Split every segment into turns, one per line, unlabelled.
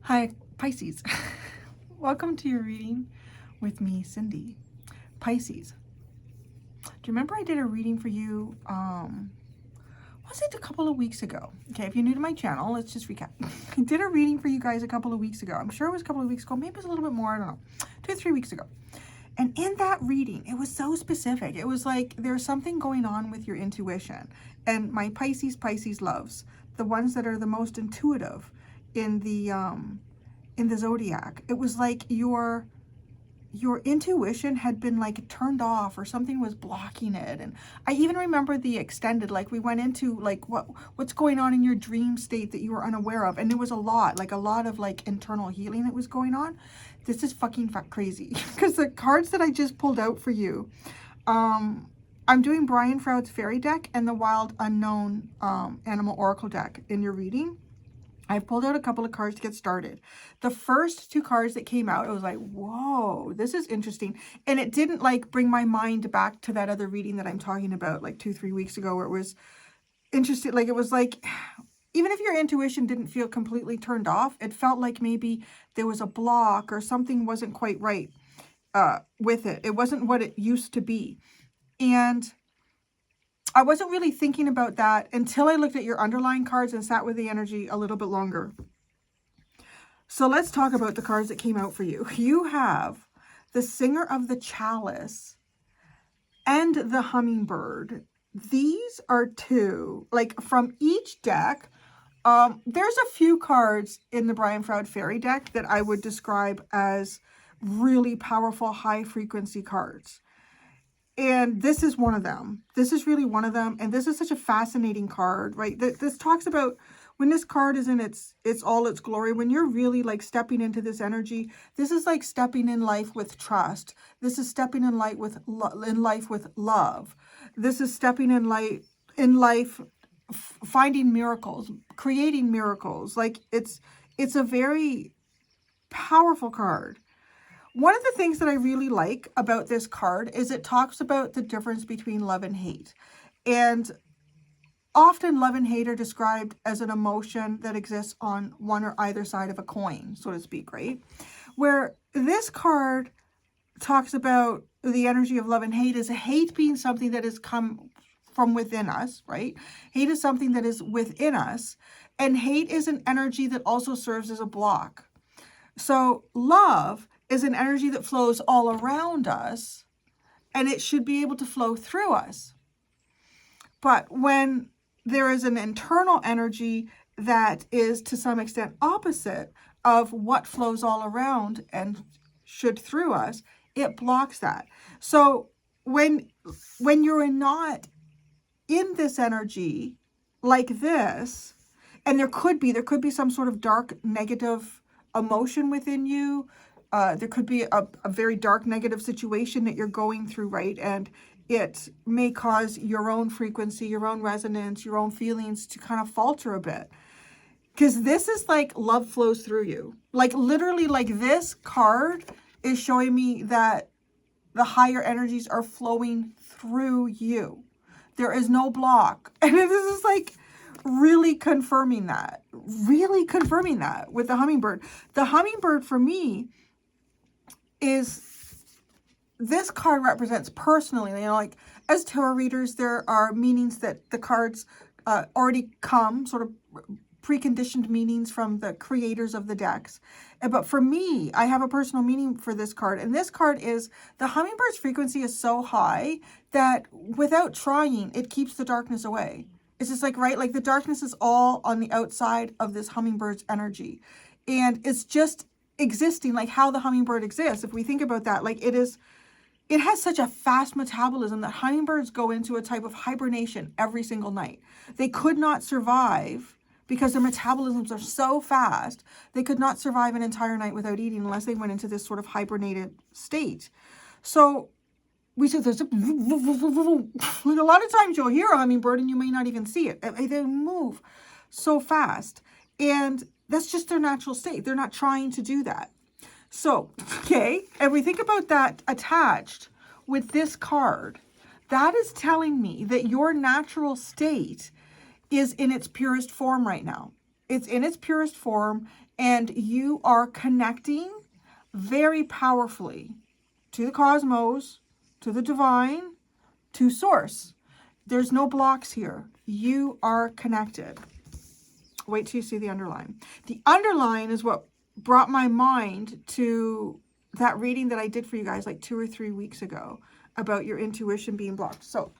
Hi, Pisces. Welcome to your reading with me, Cindy. Pisces. Do you remember I did a reading for you, was it a couple of weeks ago? Okay, if you're new to my channel, let's just recap. I did a reading for you guys a couple of weeks ago. I'm sure it was a couple of weeks ago. Maybe it was a little bit more. I don't know. 2 or 3 weeks ago. And in that reading, it was so specific. It was like there's something going on with your intuition. And my Pisces loves the ones that are the most intuitive in the zodiac. It was like your intuition had been like turned off, or something was blocking it. And I even remember the extended, like we went into like what's going on in your dream state that you were unaware of, and there was a lot of like internal healing that was going on. This is fucking crazy because the cards that I just pulled out for you, I'm doing Brian Froud's fairy deck and the Wild Unknown Animal Oracle deck in your reading. I've pulled out a couple of cards to get started. The first 2 cards that came out, I was like, whoa, this is interesting. And it didn't like bring my mind back to that other reading that I'm talking about like 2-3 weeks ago, where it was interesting. Like, it was like, even if your intuition didn't feel completely turned off, it felt like maybe there was a block or something wasn't quite right with it. It wasn't what it used to be. And I wasn't really thinking about that until I looked at your underlying cards and sat with the energy a little bit longer. So let's talk about the cards that came out for you. You have the Singer of the Chalice and the Hummingbird. These are 2, like from each deck. There's a few cards in the Brian Froud Fairy deck that I would describe as really powerful, high frequency cards. And this is one of them. This is really one of them. And this is such a fascinating card, right? This talks about when this card is in its all its glory, when you're really like stepping into this energy. This is like stepping in life with trust. This is stepping in life with love. This is stepping in life, finding miracles, creating miracles. Like it's a very powerful card. One of the things that I really like about this card is it talks about the difference between love and hate. And often love and hate are described as an emotion that exists on one or either side of a coin, so to speak, right? Where this card talks about the energy of love and hate is hate being something that has come from within us, right? Hate is something that is within us. And hate is an energy that also serves as a block. So love is an energy that flows all around us, and it should be able to flow through us. But when there is an internal energy that is to some extent opposite of what flows all around and should through us, it blocks that. So when you're not in this energy like this, and there could be some sort of dark negative emotion within you. There could be a very dark negative situation that you're going through, right? And it may cause your own frequency, your own resonance, your own feelings to kind of falter a bit. Because this is like love flows through you. Like literally, like this card is showing me that the higher energies are flowing through you. There is no block. And this is like really confirming that with the hummingbird. The hummingbird for me is, this card represents personally, you know, like as tarot readers, there are meanings that the cards already come, sort of preconditioned meanings from the creators of the decks. But for me, I have a personal meaning for this card. And this card is, the hummingbird's frequency is so high that without trying, it keeps the darkness away. It's just like, right, like the darkness is all on the outside of this hummingbird's energy. And it's just existing like how the hummingbird exists. If we think about that, like it has such a fast metabolism that hummingbirds go into a type of hibernation every single night. They could not survive because their metabolisms are so fast. They could not survive an entire night without eating unless they went into this sort of hibernated state. So we said there's like a lot of times you'll hear a hummingbird and you may not even see it. They move so fast. And that's just their natural state. They're not trying to do that. So, okay, and we think about that attached with this card. That is telling me that your natural state is in its purest form right now. It's in its purest form, and you are connecting very powerfully to the cosmos, to the divine, to source. There's no blocks here. You are connected. Wait till you see the underline. The underline is what brought my mind to that reading that I did for you guys like 2 or 3 weeks ago about your intuition being blocked. So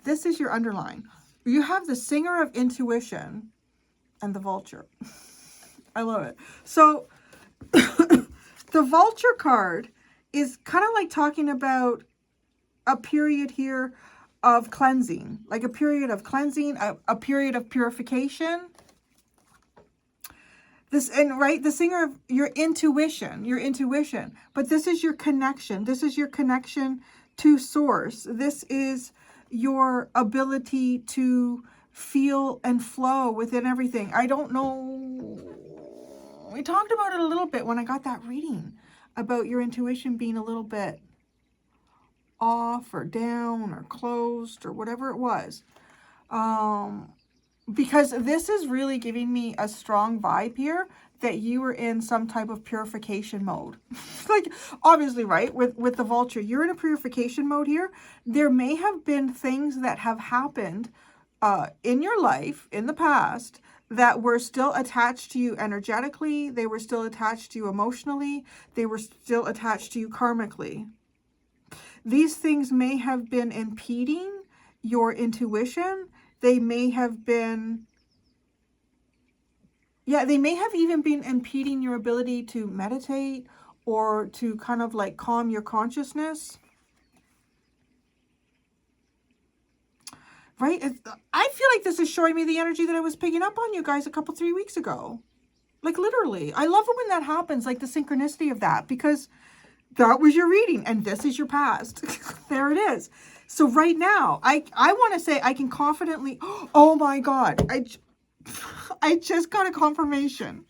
this is your underline. You have the singer of intuition and the vulture. I love it. So the vulture card is kind of like talking about a period here of cleansing, like a period of cleansing, a period of purification. This, and right, the singer of your intuition, but this is your connection. This is your connection to source. This is your ability to feel and flow within everything. I don't know. We talked about it a little bit when I got that reading about your intuition being a little bit off or down or closed or whatever it was. Because this is really giving me a strong vibe here that you were in some type of purification mode. Like, obviously, right, with the vulture, you're in a purification mode here. There may have been things that have happened in your life in the past that were still attached to you energetically. They were still attached to you emotionally. They were still attached to you karmically. These things may have been impeding your intuition. They may have been, they may have even been impeding your ability to meditate or to kind of like calm your consciousness. Right? I feel like this is showing me the energy that I was picking up on you guys a couple, 3 weeks ago. Like, literally. I love it when that happens, like the synchronicity of that, because that was your reading and this is your past. There it is. So right now, I want to say I can confidently, oh my God, I just got a confirmation.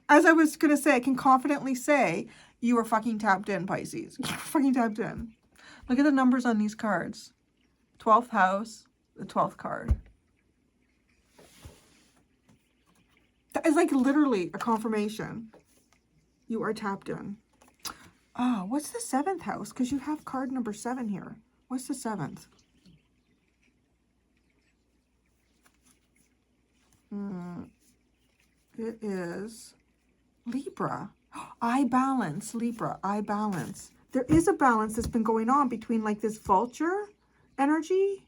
As I was going to say, I can confidently say you are fucking tapped in, Pisces. You're fucking tapped in. Look at the numbers on these cards. 12th house, the 12th card. That is like literally a confirmation. You are tapped in. Oh, what's the 7th house? Because you have card number 7 here. What's the 7th? It is Libra. I balance, Libra. I balance. There is a balance that's been going on between like this vulture energy.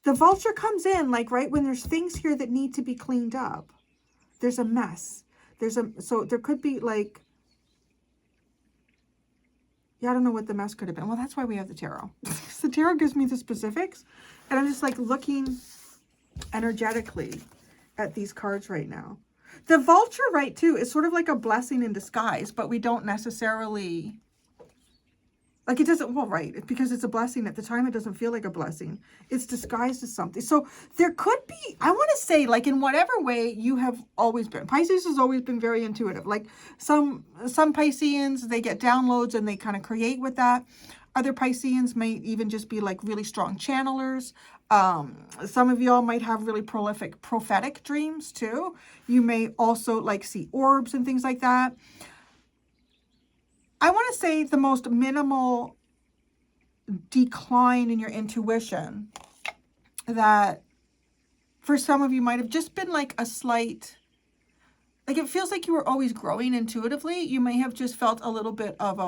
The vulture comes in like right when there's things here that need to be cleaned up. There's a mess. So there could be like, I don't know what the mess could have been. Well, that's why we have the tarot. The tarot gives me the specifics. And I'm just like looking energetically at these cards right now. The vulture, right, too, is sort of like a blessing in disguise, but we don't necessarily, like it doesn't, well, right, because it's a blessing. At the time, it doesn't feel like a blessing. It's disguised as something. So there could be, I want to say, like in whatever way you have always been. Pisces has always been very intuitive. Like some Pisceans, they get downloads and they kind of create with that. Other Pisceans may even just be like really strong channelers. Some of y'all might have really prolific prophetic dreams too. You may also like see orbs and things like that. I want to say the most minimal decline in your intuition that for some of you might have just been like a slight, like it feels like you were always growing intuitively. You may have just felt a little bit of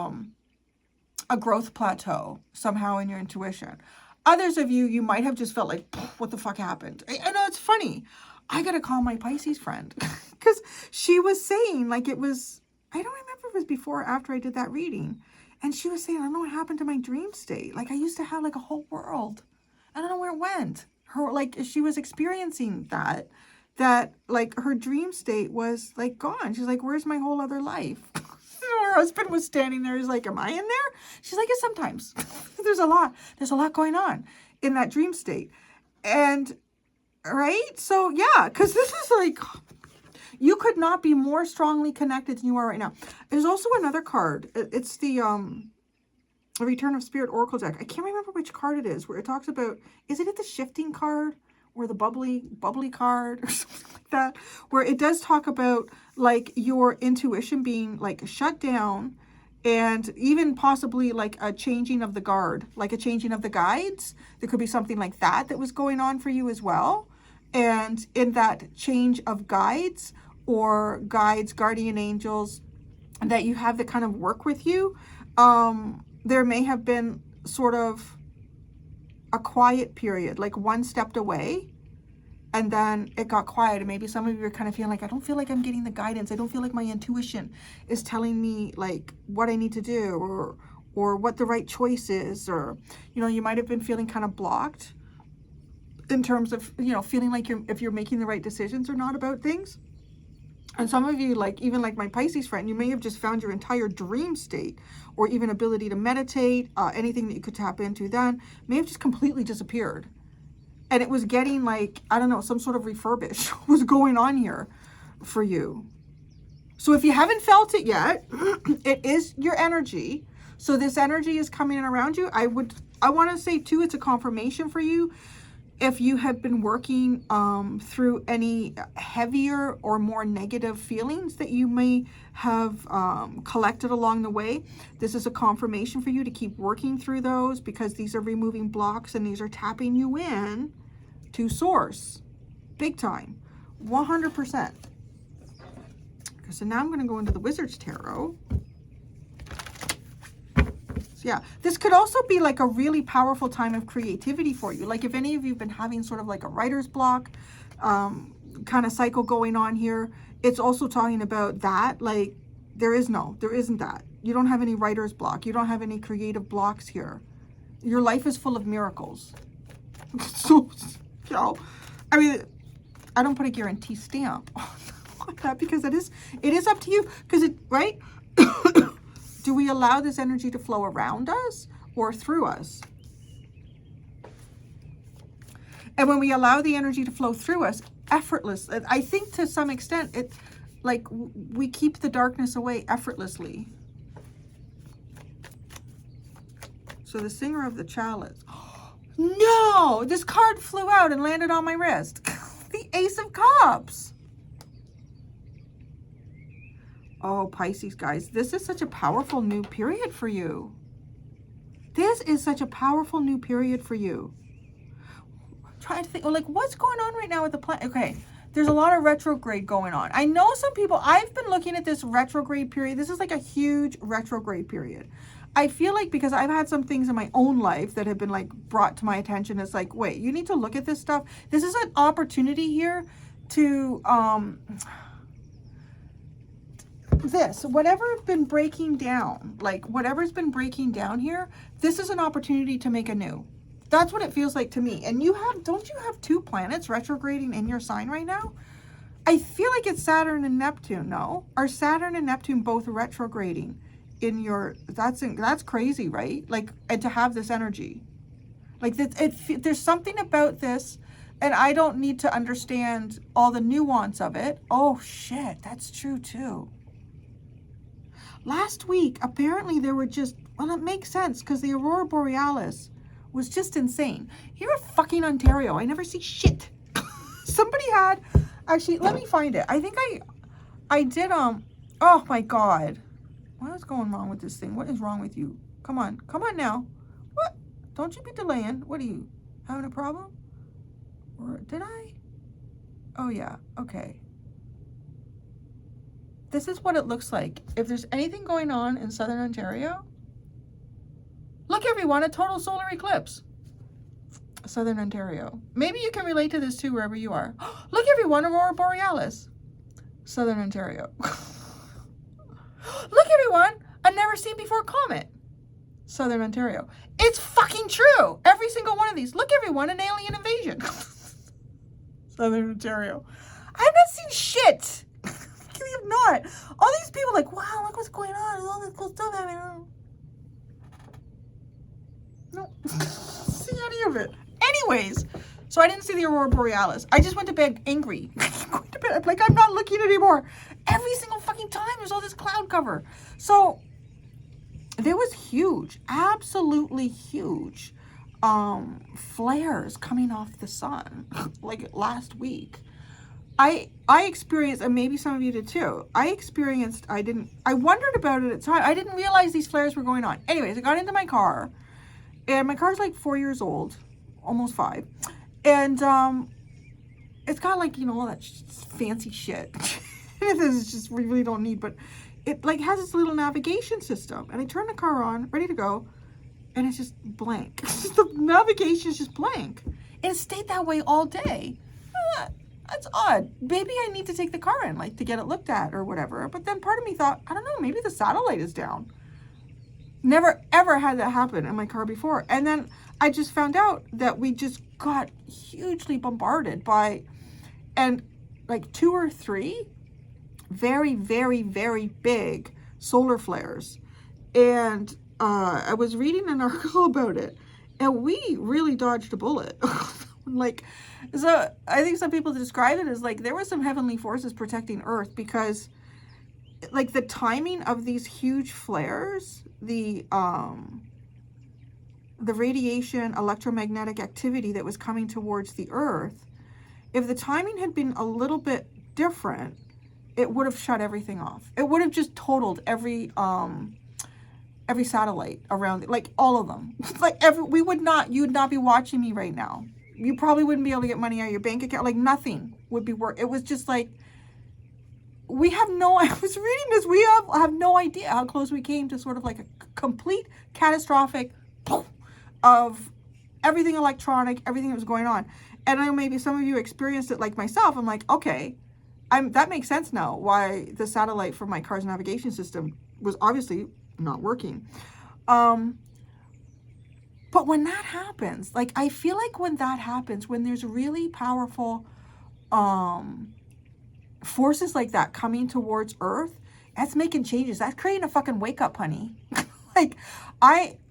a growth plateau somehow in your intuition. Others of you, you might have just felt like, what the fuck happened? I know it's funny. I got to call my Pisces friend because she was saying like it was, I don't remember if it was before or after I did that reading. And she was saying, I don't know what happened to my dream state. Like I used to have like a whole world. I don't know where it went. Her, like she was experiencing that like her dream state was like gone. She's like, where's my whole other life? Her husband was standing there. He's like, am I in there? She's like, yeah, sometimes. There's a lot going on in that dream state. And right. So yeah, because this is like, you could not be more strongly connected than you are right now. There's also another card. It's the Return of Spirit Oracle deck. I can't remember which card it is where it talks about, is it the shifting card or the bubbly card or something like that, where it does talk about like your intuition being like shut down, and even possibly like a changing of the guard, like a changing of the guides. There could be something like that that was going on for you as well. And in that change of guides or guides, guardian angels that you have that kind of work with you, there may have been sort of a quiet period, like one stepped away and then it got quiet. And maybe some of you are kind of feeling like, I don't feel like I'm getting the guidance. I don't feel like my intuition is telling me like what I need to do, or what the right choice is. Or, you know, you might have been feeling kind of blocked in terms of, you know, feeling like if you're making the right decisions or not about things. And some of you, like even like my Pisces friend, you may have just found your entire dream state or even ability to meditate, anything that you could tap into then may have just completely disappeared. And it was getting like, I don't know, some sort of refurbish was going on here for you. So if you haven't felt it yet, it is your energy. So this energy is coming in around you. I want to say too, it's a confirmation for you. If you have been working through any heavier or more negative feelings that you may have collected along the way, this is a confirmation for you to keep working through those, because these are removing blocks and these are tapping you in to source. Big time. 100%. So now I'm going to go into the Wizard's Tarot. Yeah, this could also be like a really powerful time of creativity for you. Like if any of you have been having sort of like a writer's block kind of cycle going on here, it's also talking about that. Like there isn't that. You don't have any writer's block. You don't have any creative blocks here. Your life is full of miracles. So, you know, I mean, I don't put a guarantee stamp on that because it is up to you. Because it, right? Do we allow this energy to flow around us or through us? And when we allow the energy to flow through us, effortless, I think to some extent, it like we keep the darkness away effortlessly. So the Singer of the Chalice. No, this card flew out and landed on my wrist. The Ace of Cups. Oh, Pisces, guys, this is such a powerful new period for you. This is such a powerful new period for you. I'm trying to think, like, what's going on right now with the planet? Okay, there's a lot of retrograde going on. I know some people, I've been looking at this retrograde period. This is like a huge retrograde period. I feel like because I've had some things in my own life that have been like brought to my attention. It's like, wait, you need to look at this stuff. This is an opportunity here to, whatever's been breaking down, like whatever's been breaking down here, this is an opportunity to make anew. That's what it feels like to me. And don't you have two planets retrograding in your sign right now? I feel like it's Saturn and Neptune, no? Are Saturn and Neptune both retrograding in your, that's crazy, right? Like, and to have this energy. Like, there's something about this, and I don't need to understand all the nuance of it. Oh, shit, that's true, too. Last week, apparently there were just, well, it makes sense because the Aurora Borealis was just insane. Here in fucking Ontario, I never see shit. Somebody had, actually, let me find it. I think I did, oh my God. What is going wrong with this thing? What is wrong with you? Come on now. What? Don't you be delaying. What are you, having a problem? Or did I? Oh yeah, okay. This is what it looks like. If there's anything going on in Southern Ontario, look everyone, a total solar eclipse. Southern Ontario. Maybe you can relate to this too wherever you are. Look everyone, Aurora Borealis. Southern Ontario. Look everyone, a never seen before comet. Southern Ontario. It's fucking true. Every single one of these. Look everyone, an alien invasion. Southern Ontario. I've not seen shit. You have not. All these people like, wow, look what's going on. There's all this cool stuff happening. No. See any of it. Anyways, so I didn't see the Aurora Borealis. I just went to bed angry. Going to bed, like, I'm not looking anymore. Every single fucking time there's all this cloud cover. So there was huge, absolutely huge flares coming off the sun like last week. I experienced, and maybe some of you did too, I wondered about it at the time. I didn't realize these flares were going on. Anyways, I got into my car, and my car's like 4 years old, almost 5. And it's got like, you know, all that fancy shit. This is just, we really don't need, but it like has this little navigation system. And I turn the car on, ready to go, and it's just blank. The navigation is just blank. And it stayed that way all day. That's odd. Maybe I need to take the car in, like, to get it looked at or whatever. But then part of me thought, I don't know, maybe the satellite is down. Never, ever had that happen in my car before. And then I just found out that we just got hugely bombarded by, and like 2 or 3 very, very, very big solar flares. And I was reading an article about it, and we really dodged a bullet. Like, so I think some people describe it as like there were some heavenly forces protecting Earth, because like the timing of these huge flares, the radiation electromagnetic activity that was coming towards the Earth, if the timing had been a little bit different, it would have shut everything off. It would have just totaled every satellite around it, like all of them. Like you would not be watching me right now. You probably wouldn't be able to get money out of your bank account. Like nothing would be work. It was just like, I was reading this, we have no idea how close we came to sort of like a complete catastrophic of everything electronic, everything that was going on. And I know maybe some of you experienced it like myself. I'm like, okay, that makes sense now why the satellite from my car's navigation system was obviously not working. But when that happens, like I feel like when that happens, when there's really powerful forces like that coming towards Earth, that's making changes. That's creating a fucking wake up, honey. Like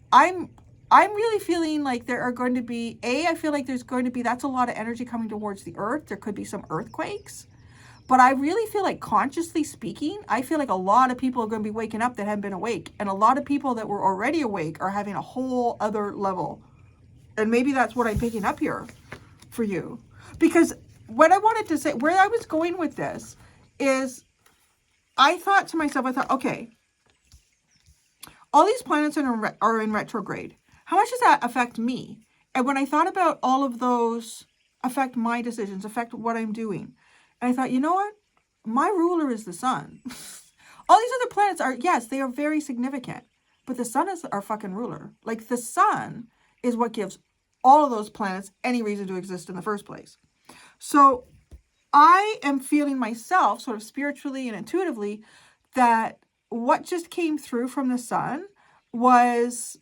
I'm really feeling like there are going to be, I feel like there's going to be, that's a lot of energy coming towards the Earth. There could be some earthquakes. But I really feel like, consciously speaking, I feel like a lot of people are going to be waking up that haven't been awake. And a lot of people that were already awake are having a whole other level. And maybe that's what I'm picking up here for you. Because what I wanted to say, where I was going with this is, I thought to myself, okay, all these planets are in retrograde. How much does that affect me? And when I thought about all of those affect my decisions, affect what I'm doing, and I thought, you know what? My ruler is the sun. All these other planets are, yes, they are very significant. But the sun is our fucking ruler. Like, the sun is what gives all of those planets any reason to exist in the first place. So I am feeling myself, sort of spiritually and intuitively, that what just came through from the sun was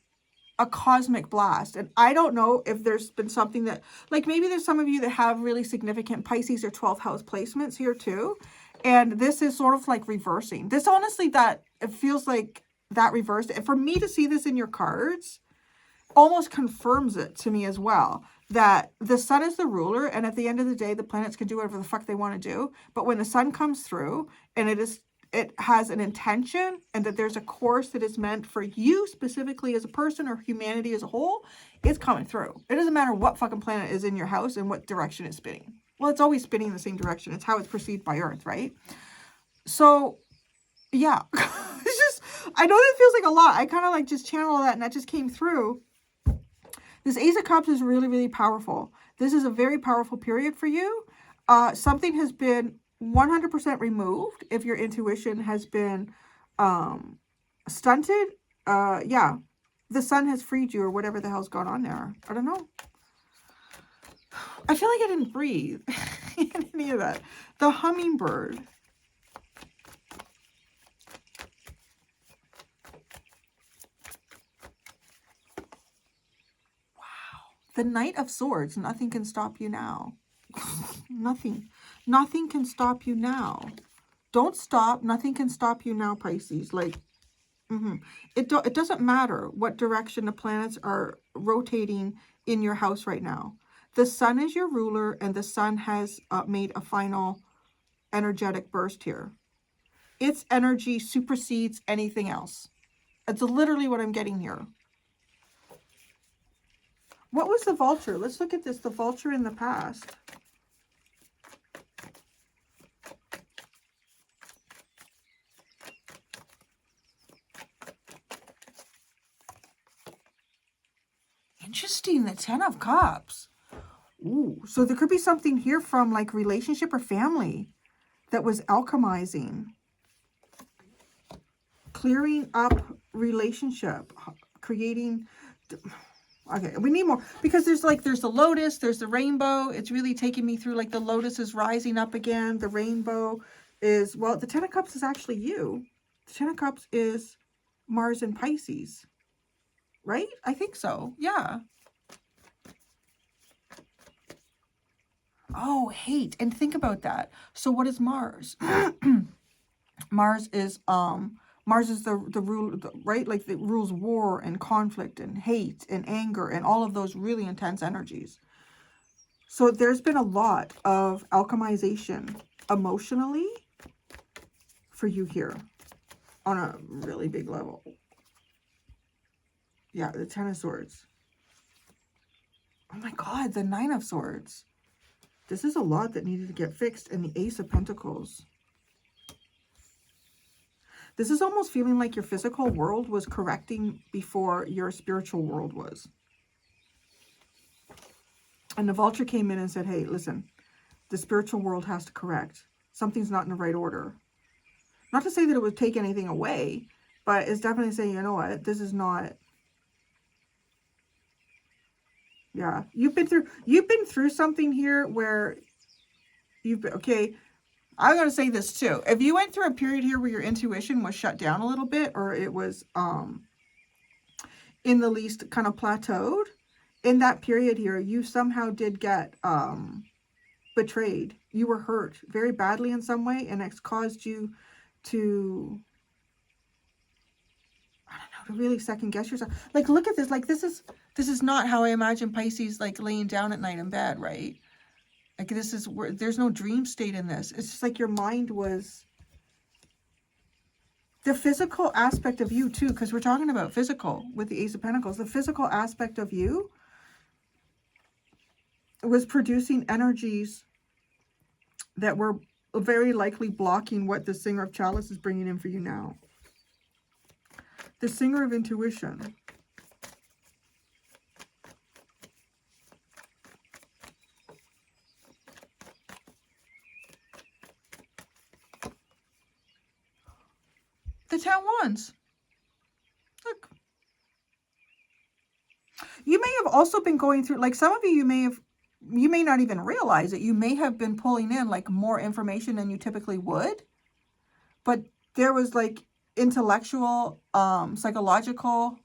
a cosmic blast. And I don't know if there's been something that, like, maybe there's some of you that have really significant Pisces or 12th house placements here too. And this is sort of like reversing. This, honestly, that it feels like that reversed. And for me to see this in your cards almost confirms it to me as well, that the sun is the ruler. And at the end of the day, the planets can do whatever the fuck they want to do. But when the sun comes through and it has an intention, and that there's a course that is meant for you specifically as a person or humanity as a whole, it's coming through. It doesn't matter what fucking planet is in your house and what direction it's spinning. Well, it's always spinning in the same direction. It's how it's perceived by Earth, right? So, yeah. It's just, I know that feels like a lot. I kind of like just channel all that, and that just came through. This Ace of Cups is really, really powerful. This is a very powerful period for you. Something has been 100% removed if your intuition has been stunted. Yeah, the sun has freed you, or whatever the hell's going on there. I don't know. I feel like I didn't breathe in any of that. The hummingbird. Wow. The Knight of Swords. Nothing can stop you now. Nothing can stop you now. Don't stop. Nothing can stop you now, Pisces. Like, it doesn't matter what direction the planets are rotating in your house right now. The sun is your ruler, and the sun has made a final energetic burst here. Its energy supersedes anything else. That's literally what I'm getting here. What was the vulture? Let's look at this. The vulture in the past. Interesting. The Ten of Cups. Ooh, so there could be something here from like relationship or family that was alchemizing. Clearing up relationship. Creating... Okay, we need more, because there's the lotus, there's the rainbow. It's really taking me through, like, the lotus is rising up again. The rainbow is, well, the Ten of Cups is actually you. The Ten of Cups is Mars and Pisces, right? I think so, yeah. Oh, hate. And think about that. So what is Mars? Mars is the rule, right? Like, it rules war and conflict and hate and anger and all of those really intense energies. So there's been a lot of alchemization emotionally for you here on a really big level. Yeah, the Ten of Swords. Oh my God, the Nine of Swords. This is a lot that needed to get fixed. And the Ace of Pentacles. This is almost feeling like your physical world was correcting before your spiritual world was. And the vulture came in and said, hey, listen, the spiritual world has to correct. Something's not in the right order. Not to say that it would take anything away, but it's definitely saying, you know what, this is not... Yeah, you've been through something here where you've been, okay, I'm going to say this too. If you went through a period here where your intuition was shut down a little bit, or it was in the least kind of plateaued, in that period here, you somehow did get betrayed. You were hurt very badly in some way, and it's caused you to, I don't know, to really second guess yourself. Like, look at this. Like, this is not how I imagine Pisces, like, laying down at night in bed, right? Like, this is where there's no dream state in this. It's just like your mind was... The physical aspect of you, too, because we're talking about physical with the Ace of Pentacles. The physical aspect of you was producing energies that were very likely blocking what the Singer of Chalice is bringing in for you now. The Singer of Intuition. The 10 Wands. Look. You may have also been going through, like, some of you may not even realize it. You may have been pulling in, like, more information than you typically would. But there was, like, intellectual, psychological,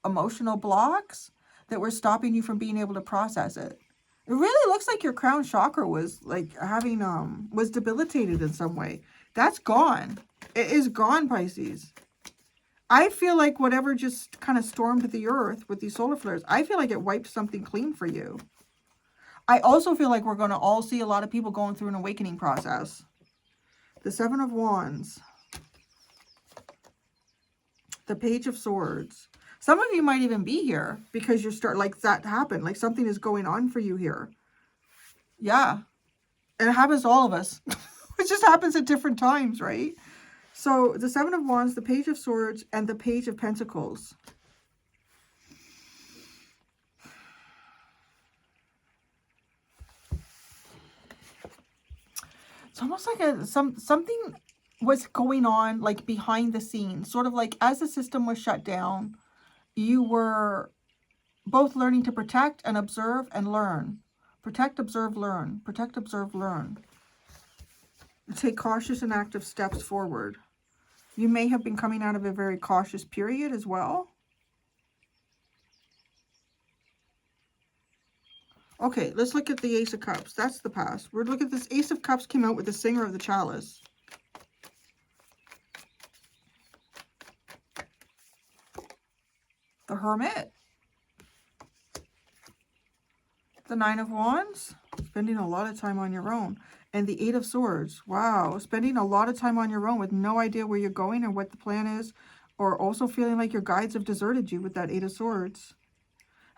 emotional blocks that were stopping you from being able to process it. It really looks like your crown chakra was, like, having, was debilitated in some way. That's gone. It is gone, Pisces. I feel like whatever just kind of stormed the earth with these solar flares, I feel like it wiped something clean for you. I also feel like we're going to all see a lot of people going through an awakening process. The Seven of Wands. The Page of Swords. Some of you might even be here because you're like, that happened. Like, something is going on for you here. Yeah. And it happens to all of us. It just happens at different times, right? So, the Seven of Wands, the Page of Swords, and the Page of Pentacles. It's almost like something was going on, like, behind the scenes. Sort of like, as the system was shut down, you were both learning to protect and observe and learn. Protect, observe, learn. Protect, observe, learn. Take cautious and active steps forward. You may have been coming out of a very cautious period as well. Okay, let's look at the Ace of Cups. That's the past. We're looking at this. Ace of Cups came out with the Singer of the Chalice. The Hermit. The Nine of Wands. Spending a lot of time on your own. And the Eight of Swords. Wow. Spending a lot of time on your own with no idea where you're going or what the plan is. Or also feeling like your guides have deserted you with that Eight of Swords.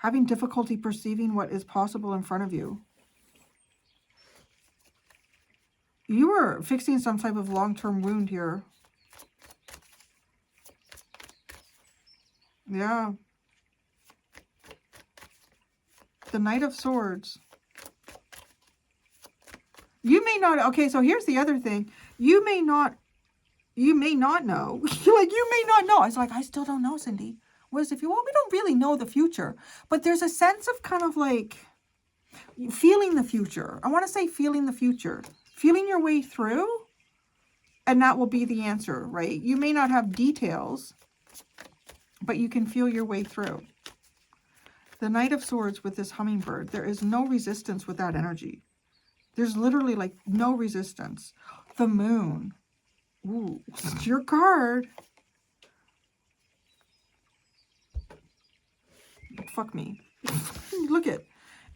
Having difficulty perceiving what is possible in front of you. You are fixing some type of long-term wound here. Yeah. The Knight of Swords. You may not, okay, so here's the other thing. You may not know. Like, you may not know. I was like, I still don't know, Cindy. What is it? Well, we don't really know the future. But there's a sense of kind of like feeling the future. I want to say feeling the future. Feeling your way through. And that will be the answer, right? You may not have details, but you can feel your way through. The Knight of Swords with this hummingbird. There is no resistance with that energy. There's literally like no resistance. The Moon. Ooh, it's your card. Fuck me. Look it.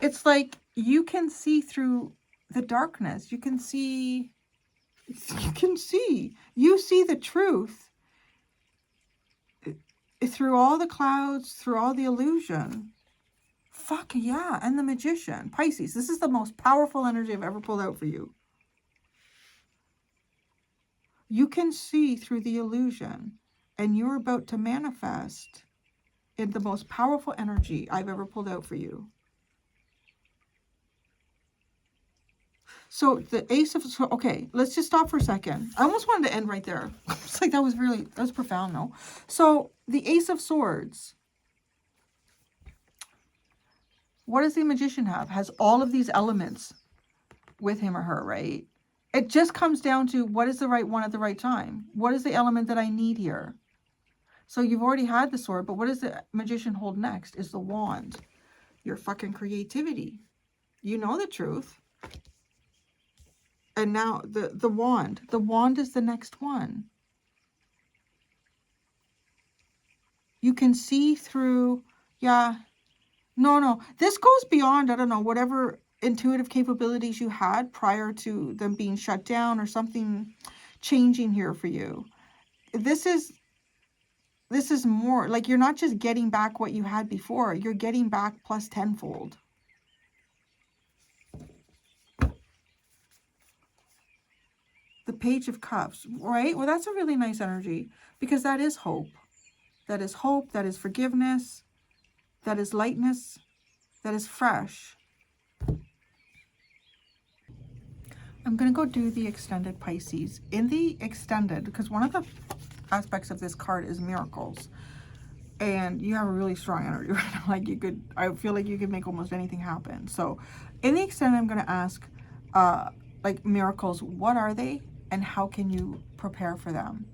It's like you can see through the darkness. You can see. You see the truth through all the clouds, through all the illusion. Fuck yeah. And the Magician. Pisces. This is the most powerful energy I've ever pulled out for you. You can see through the illusion, and you're about to manifest in the most powerful energy I've ever pulled out for you. So the Ace of, okay, let's just stop for a second. I almost wanted to end right there. It's like that was profound, though. So the Ace of Swords. What does the Magician have? Has all of these elements with him or her, right? It just comes down to what is the right one at the right time? What is the element that I need here? So you've already had the sword, but what does the Magician hold next? Is the wand. Your fucking creativity. You know the truth. And now the wand. The wand is the next one. You can see through, yeah. No. This goes beyond, I don't know, whatever intuitive capabilities you had prior to them being shut down or something changing here for you. This is more like you're not just getting back what you had before. You're getting back plus tenfold. The Page of Cups, right? Well, that's a really nice energy because that is hope. That is hope. That is forgiveness. That is lightness. That is fresh. I'm going to go do the extended, Pisces. In the extended, because one of the aspects of this card is miracles. And you have a really strong energy right now. Like I feel like you could make almost anything happen. So in the extended, I'm going to ask, like miracles, what are they? And how can you prepare for them?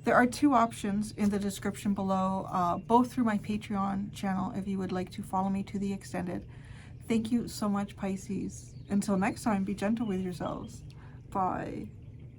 There are two options in the description below, both through my Patreon channel, if you would like to follow me to the extended. Thank you so much, Pisces. Until next time, be gentle with yourselves. Bye.